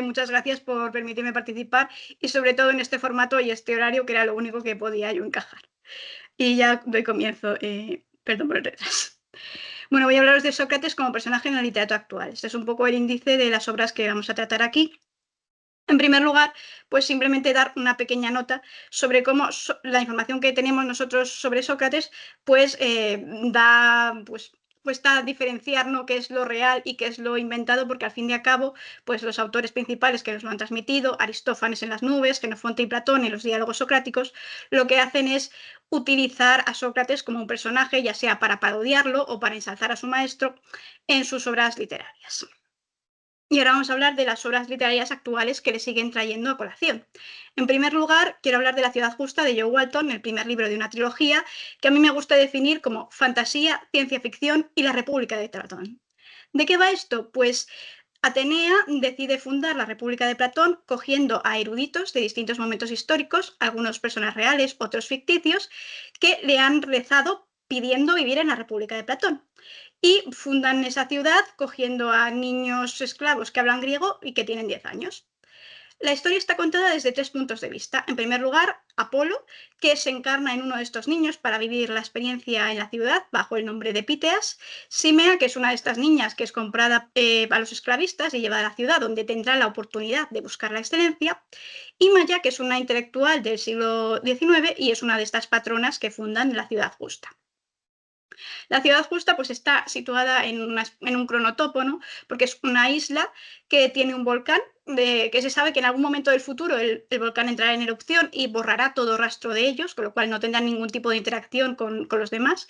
nuevamente muchas gracias por permitirme participar y sobre todo en este formato y este horario que era lo único que podía yo encajar. Y ya doy comienzo, perdón por el retraso. Bueno, voy a hablaros de Sócrates como personaje en la literatura actual. Este es un poco el índice de las obras que vamos a tratar aquí. En primer lugar, pues simplemente dar una pequeña nota sobre cómo la información que tenemos nosotros sobre Sócrates, pues cuesta diferenciar, ¿no?, qué es lo real y qué es lo inventado, porque al fin y al cabo, pues los autores principales que nos lo han transmitido, Aristófanes en las nubes, Jenofonte y Platón en los diálogos socráticos, lo que hacen es utilizar a Sócrates como un personaje, ya sea para parodiarlo o para ensalzar a su maestro en sus obras literarias. Y ahora vamos a hablar de las obras literarias actuales que le siguen trayendo a colación. En primer lugar, quiero hablar de La ciudad justa de Joe Walton, el primer libro de una trilogía que a mí me gusta definir como fantasía, ciencia ficción y la República de Platón. ¿De qué va esto? Pues Atenea decide fundar la República de Platón cogiendo a eruditos de distintos momentos históricos, algunos personas reales, otros ficticios, que le han rezado pidiendo vivir en la República de Platón. Y fundan esa ciudad cogiendo a niños esclavos que hablan griego y que tienen 10 años. La historia está contada desde tres puntos de vista. En primer lugar, Apolo, que se encarna en uno de estos niños para vivir la experiencia en la ciudad bajo el nombre de Píteas. Simea, que es una de estas niñas que es comprada a los esclavistas y llevada a la ciudad donde tendrá la oportunidad de buscar la excelencia. Y Maya, que es una intelectual del siglo XIX y es una de estas patronas que fundan la ciudad justa. La ciudad justa pues está situada en un cronotopo, ¿no?, porque es una isla que tiene un volcán, que se sabe que en algún momento del futuro el volcán entrará en erupción y borrará todo rastro de ellos, con lo cual no tendrán ningún tipo de interacción con los demás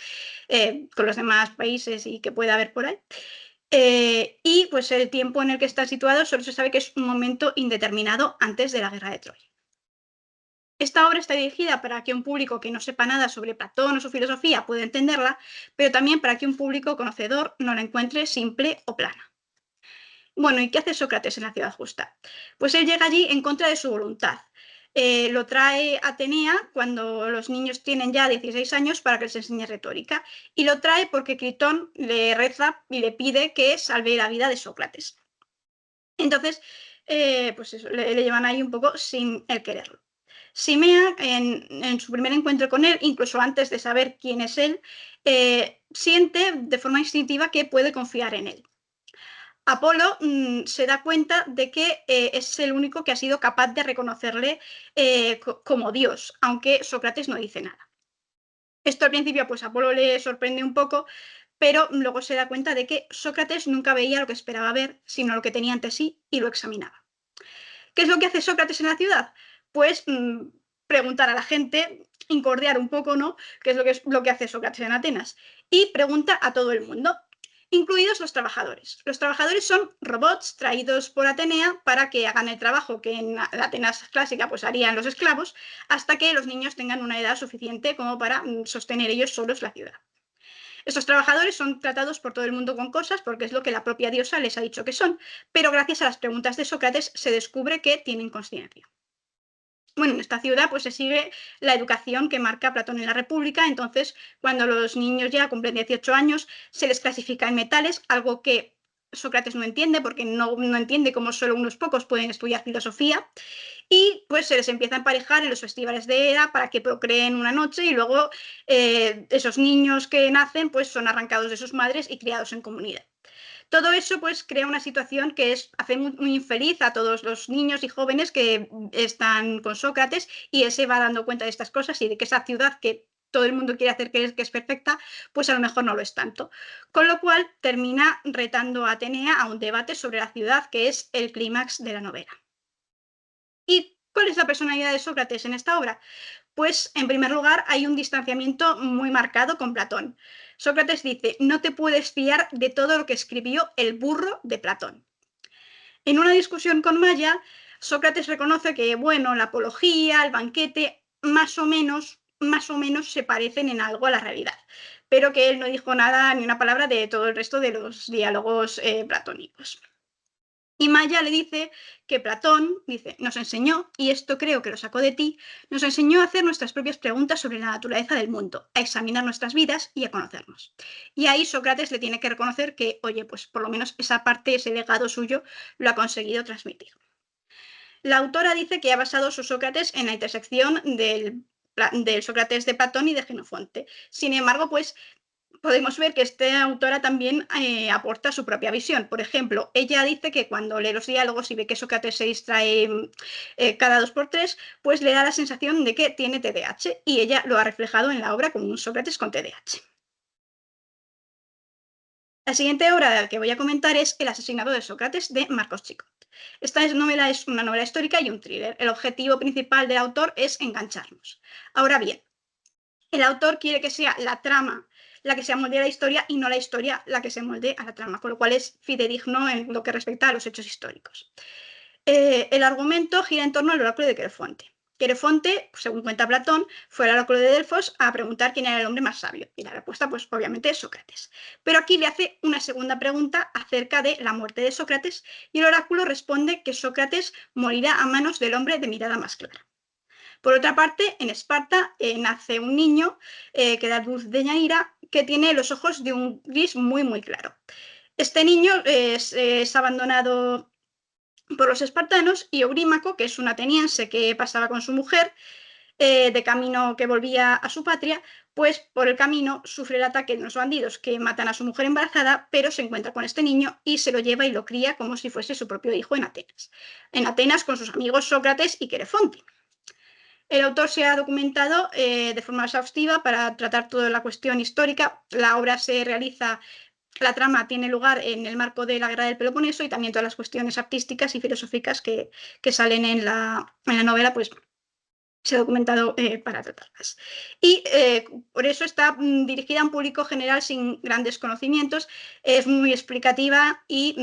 países y que pueda haber por ahí. Y pues el tiempo en el que está situado solo se sabe que es un momento indeterminado antes de la guerra de Troya. Esta obra está dirigida para que un público que no sepa nada sobre Platón o su filosofía pueda entenderla, pero también para que un público conocedor no la encuentre simple o plana. Bueno, ¿y qué hace Sócrates en la ciudad justa? Pues él llega allí en contra de su voluntad. Lo trae Atenea cuando los niños tienen ya 16 años para que les enseñe retórica. Y lo trae porque Critón le reza y le pide que salve la vida de Sócrates. Entonces, pues eso, le llevan ahí un poco sin él quererlo. Simea, en su primer encuentro con él, incluso antes de saber quién es él, siente de forma instintiva que puede confiar en él. Apolo se da cuenta de que es el único que ha sido capaz de reconocerle como Dios, aunque Sócrates no dice nada. Esto al principio pues a Apolo le sorprende un poco, pero luego se da cuenta de que Sócrates nunca veía lo que esperaba ver, sino lo que tenía ante sí y lo examinaba. ¿Qué es lo que hace Sócrates en la ciudad? Pues preguntar a la gente, incordiar un poco, ¿no?, qué es lo que hace Sócrates en Atenas. Y pregunta a todo el mundo, incluidos los trabajadores. Los trabajadores son robots traídos por Atenea para que hagan el trabajo que en la Atenas clásica pues harían los esclavos, hasta que los niños tengan una edad suficiente como para sostener ellos solos la ciudad. Estos trabajadores son tratados por todo el mundo con cosas porque es lo que la propia diosa les ha dicho que son, pero gracias a las preguntas de Sócrates se descubre que tienen conciencia. Bueno, en esta ciudad pues se sigue la educación que marca Platón en la República, entonces cuando los niños ya cumplen 18 años se les clasifica en metales, algo que Sócrates no entiende porque no entiende cómo solo unos pocos pueden estudiar filosofía, y pues se les empieza a emparejar en los festivales de Hera para que procreen una noche y luego esos niños que nacen pues son arrancados de sus madres y criados en comunidad. Todo eso pues crea una situación que hace muy infeliz a todos los niños y jóvenes que están con Sócrates, y él se va dando cuenta de estas cosas y de que esa ciudad que todo el mundo quiere hacer que es perfecta, pues a lo mejor no lo es tanto. Con lo cual termina retando a Atenea a un debate sobre la ciudad que es el clímax de la novela. ¿Y cuál es la personalidad de Sócrates en esta obra? Pues, en primer lugar, hay un distanciamiento muy marcado con Platón. Sócrates dice, no te puedes fiar de todo lo que escribió el burro de Platón. En una discusión con Maya, Sócrates reconoce que, bueno, la apología, el banquete, más o menos se parecen en algo a la realidad, pero que él no dijo nada ni una palabra de todo el resto de los diálogos platónicos. Y Maya le dice que Platón, dice, nos enseñó, y esto creo que lo sacó de ti, nos enseñó a hacer nuestras propias preguntas sobre la naturaleza del mundo, a examinar nuestras vidas y a conocernos. Y ahí Sócrates le tiene que reconocer que, oye, pues por lo menos esa parte, ese legado suyo, lo ha conseguido transmitir. La autora dice que ha basado su Sócrates en la intersección del Sócrates de Platón y de Jenofonte. Sin embargo, pues podemos ver que esta autora también aporta su propia visión. Por ejemplo, ella dice que cuando lee los diálogos y ve que Sócrates se distrae cada 2 por 3, pues le da la sensación de que tiene TDAH, y ella lo ha reflejado en la obra como un Sócrates con TDAH. La siguiente obra que voy a comentar es El asesinato de Sócrates, de Marcos Chicot. Esta novela es una novela histórica y un thriller. El objetivo principal del autor es engancharnos. Ahora bien, el autor quiere que sea la trama la que se amolde a la historia y no la historia la que se molde a la trama, con lo cual es fidedigno en lo que respecta a los hechos históricos. El argumento gira en torno al oráculo de Querofonte. Querofonte, según cuenta Platón, fue al oráculo de Delfos a preguntar quién era el hombre más sabio, y la respuesta, pues obviamente, es Sócrates. Pero aquí le hace una segunda pregunta acerca de la muerte de Sócrates, y el oráculo responde que Sócrates morirá a manos del hombre de mirada más clara. Por otra parte, en Esparta nace un niño que da luz de Ñaira, que tiene los ojos de un gris muy, muy claro. Este niño es abandonado por los espartanos, y Eurímaco, que es un ateniense que pasaba con su mujer de camino que volvía a su patria, pues por el camino sufre el ataque de unos bandidos que matan a su mujer embarazada, pero se encuentra con este niño y se lo lleva y lo cría como si fuese su propio hijo en Atenas. En Atenas con sus amigos Sócrates y Querefonte. El autor se ha documentado de forma exhaustiva para tratar toda la cuestión histórica. La obra se realiza, la trama tiene lugar en el marco de la Guerra del Peloponeso, y también todas las cuestiones artísticas y filosóficas que salen en la novela, pues se ha documentado para tratarlas. Y por eso está dirigida a un público general sin grandes conocimientos, es muy explicativa y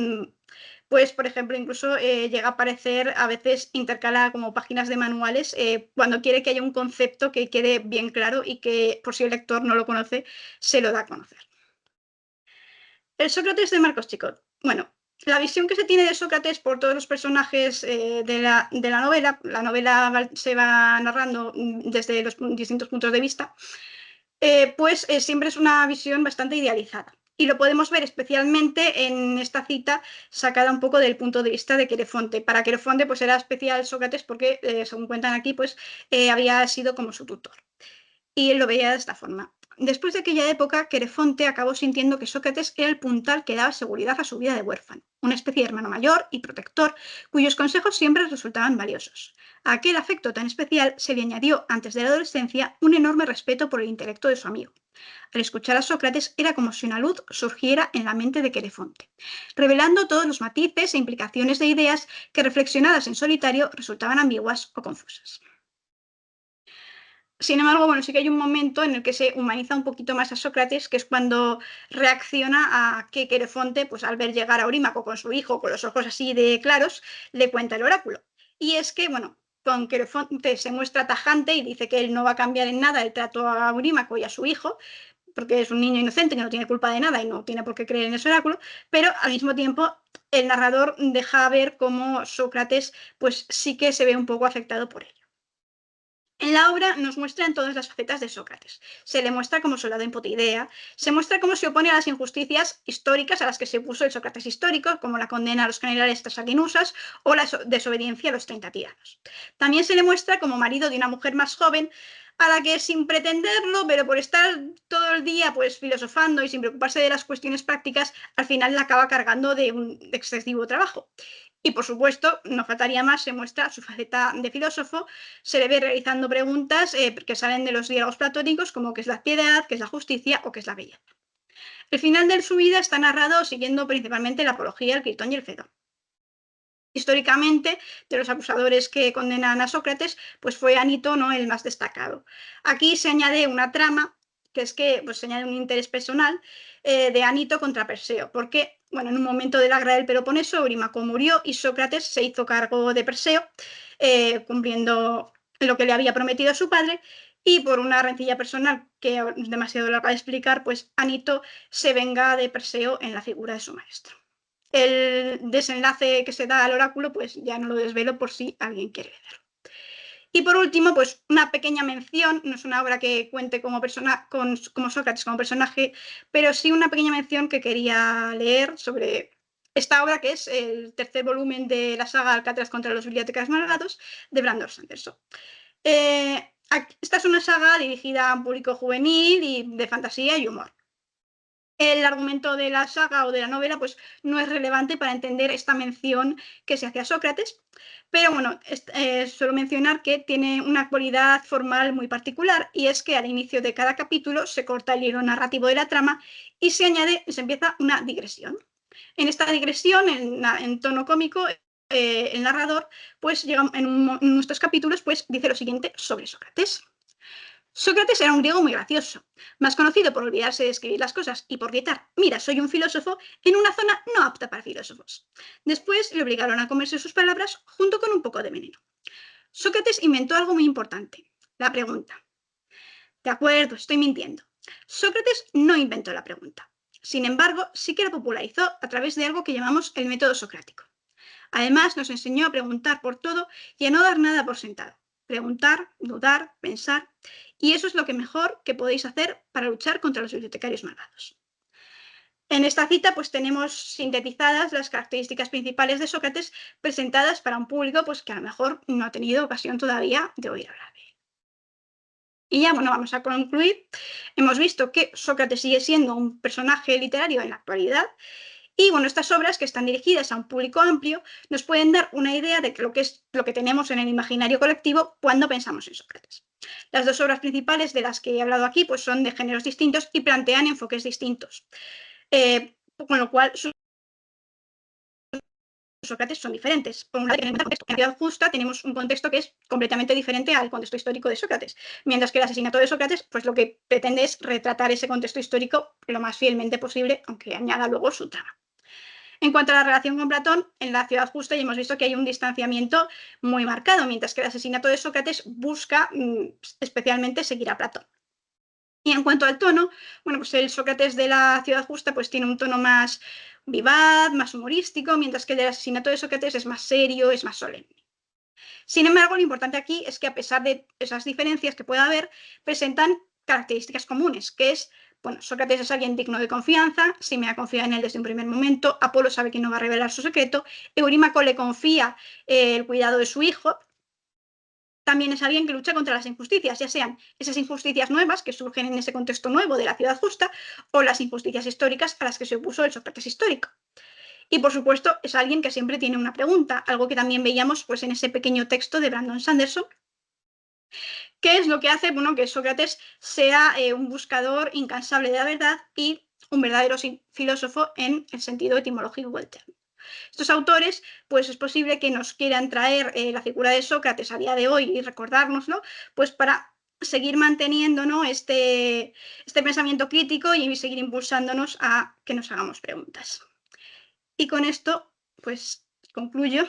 pues, por ejemplo, incluso llega a aparecer a veces intercalada como páginas de manuales cuando quiere que haya un concepto que quede bien claro y que, por si el lector no lo conoce, se lo da a conocer. El Sócrates de Marcos Chicot. Bueno, la visión que se tiene de Sócrates por todos los personajes de la novela se va narrando desde los distintos puntos de vista, pues siempre es una visión bastante idealizada. Y lo podemos ver especialmente en esta cita sacada un poco del punto de vista de Querefonte. Para Querefonte pues era especial Sócrates porque, según cuentan aquí, pues había sido como su tutor. Y él lo veía de esta forma. Después de aquella época, Querefonte acabó sintiendo que Sócrates era el puntal que daba seguridad a su vida de huérfano, una especie de hermano mayor y protector, cuyos consejos siempre resultaban valiosos. A aquel afecto tan especial se le añadió, antes de la adolescencia, un enorme respeto por el intelecto de su amigo. Al escuchar a Sócrates era como si una luz surgiera en la mente de Querefonte, revelando todos los matices e implicaciones de ideas que, reflexionadas en solitario, resultaban ambiguas o confusas. Sin embargo, bueno, sí que hay un momento en el que se humaniza un poquito más a Sócrates, que es cuando reacciona a que Querefonte, pues al ver llegar a Eurímaco con su hijo, con los ojos así de claros, le cuenta el oráculo. Y es que, bueno, con Querefonte se muestra tajante y dice que él no va a cambiar en nada el trato a Eurímaco y a su hijo, porque es un niño inocente que no tiene culpa de nada y no tiene por qué creer en ese oráculo, pero al mismo tiempo el narrador deja ver cómo Sócrates, pues sí que se ve un poco afectado por ello. En la obra nos muestran todas las facetas de Sócrates. Se le muestra como soldado en Potidea, se muestra cómo se opone a las injusticias históricas a las que se opuso el Sócrates histórico, como la condena a los generales trasaginusas o la desobediencia a los 30 tiranos. También se le muestra como marido de una mujer más joven, a la que, sin pretenderlo, pero por estar todo el día pues filosofando y sin preocuparse de las cuestiones prácticas, al final la acaba cargando de un excesivo trabajo. Y por supuesto, no faltaría más, se muestra su faceta de filósofo, se le ve realizando preguntas que salen de los diálogos platónicos, como qué es la piedad, qué es la justicia o qué es la belleza. El final de su vida está narrado siguiendo principalmente la apología, el Critón y el Fedón. Históricamente, de los acusadores que condenan a Sócrates, pues fue Anito, ¿no?, el más destacado. Aquí se añade una trama, que es que pues, se añade un interés personal de Anito contra Perseo, porque, bueno, en un momento de la guerra del Peloponeso, Eurímaco murió y Sócrates se hizo cargo de Perseo, cumpliendo lo que le había prometido a su padre, y por una rencilla personal que es demasiado larga de explicar, pues Anito se venga de Perseo en la figura de su maestro. El desenlace que se da al oráculo, pues ya no lo desvelo por si alguien quiere leerlo. Y por último, pues una pequeña mención, no es una obra que cuente como Sócrates como personaje, pero sí una pequeña mención que quería leer sobre esta obra, que es el tercer volumen de la saga Alcatraz contra los bibliotecarios malvados, de Brandon Sanderson. Esta es una saga dirigida a un público juvenil y de fantasía y humor. El argumento de la saga o de la novela pues, no es relevante para entender esta mención que se hace a Sócrates, pero bueno, suelo mencionar que tiene una cualidad formal muy particular, y es que al inicio de cada capítulo se corta el hilo narrativo de la trama y se empieza una digresión. En esta digresión, en tono cómico, el narrador pues, llega en nuestros capítulos pues, dice lo siguiente sobre Sócrates. Sócrates era un griego muy gracioso, más conocido por olvidarse de escribir las cosas y por gritar, mira, soy un filósofo, en una zona no apta para filósofos. Después le obligaron a comerse sus palabras junto con un poco de veneno. Sócrates inventó algo muy importante, la pregunta. De acuerdo, estoy mintiendo. Sócrates no inventó la pregunta. Sin embargo, sí que la popularizó a través de algo que llamamos el método socrático. Además, nos enseñó a preguntar por todo y a no dar nada por sentado. Preguntar, dudar, pensar. Y eso es lo que mejor que podéis hacer para luchar contra los bibliotecarios malvados. En esta cita pues tenemos sintetizadas las características principales de Sócrates presentadas para un público pues, que a lo mejor no ha tenido ocasión todavía de oír hablar de él. Y ya, bueno, vamos a concluir. Hemos visto que Sócrates sigue siendo un personaje literario en la actualidad. Y bueno, estas obras, que están dirigidas a un público amplio, nos pueden dar una idea de lo que es lo que tenemos en el imaginario colectivo cuando pensamos en Sócrates. Las dos obras principales de las que he hablado aquí pues, son de géneros distintos y plantean enfoques distintos, con lo cual sus Sócrates son diferentes. Por un lado, en la Ciudad Justa tenemos un contexto que es completamente diferente al contexto histórico de Sócrates, mientras que el asesinato de Sócrates pues, lo que pretende es retratar ese contexto histórico lo más fielmente posible, aunque añada luego su trama. En cuanto a la relación con Platón, en La Ciudad Justa ya hemos visto que hay un distanciamiento muy marcado, mientras que el asesinato de Sócrates busca especialmente seguir a Platón. Y en cuanto al tono, bueno, pues el Sócrates de La Ciudad Justa pues tiene un tono más vivaz, más humorístico, mientras que el del asesinato de Sócrates es más serio, es más solemne. Sin embargo, lo importante aquí es que a pesar de esas diferencias que pueda haber, presentan características comunes, que es, bueno, Sócrates es alguien digno de confianza, Simea confía en él desde un primer momento, Apolo sabe que no va a revelar su secreto, Eurímaco le confía el cuidado de su hijo. También es alguien que lucha contra las injusticias, ya sean esas injusticias nuevas que surgen en ese contexto nuevo de la ciudad justa o las injusticias históricas a las que se opuso el Sócrates histórico. Y por supuesto es alguien que siempre tiene una pregunta, algo que también veíamos pues, en ese pequeño texto de Brandon Sanderson, que es lo que hace bueno, que Sócrates sea un buscador incansable de la verdad y un verdadero filósofo en el sentido etimológico del término. Estos autores, pues es posible que nos quieran traer la figura de Sócrates a día de hoy y recordárnoslo, pues para seguir manteniendo, ¿no? este pensamiento crítico y seguir impulsándonos a que nos hagamos preguntas. Y con esto, pues concluyo.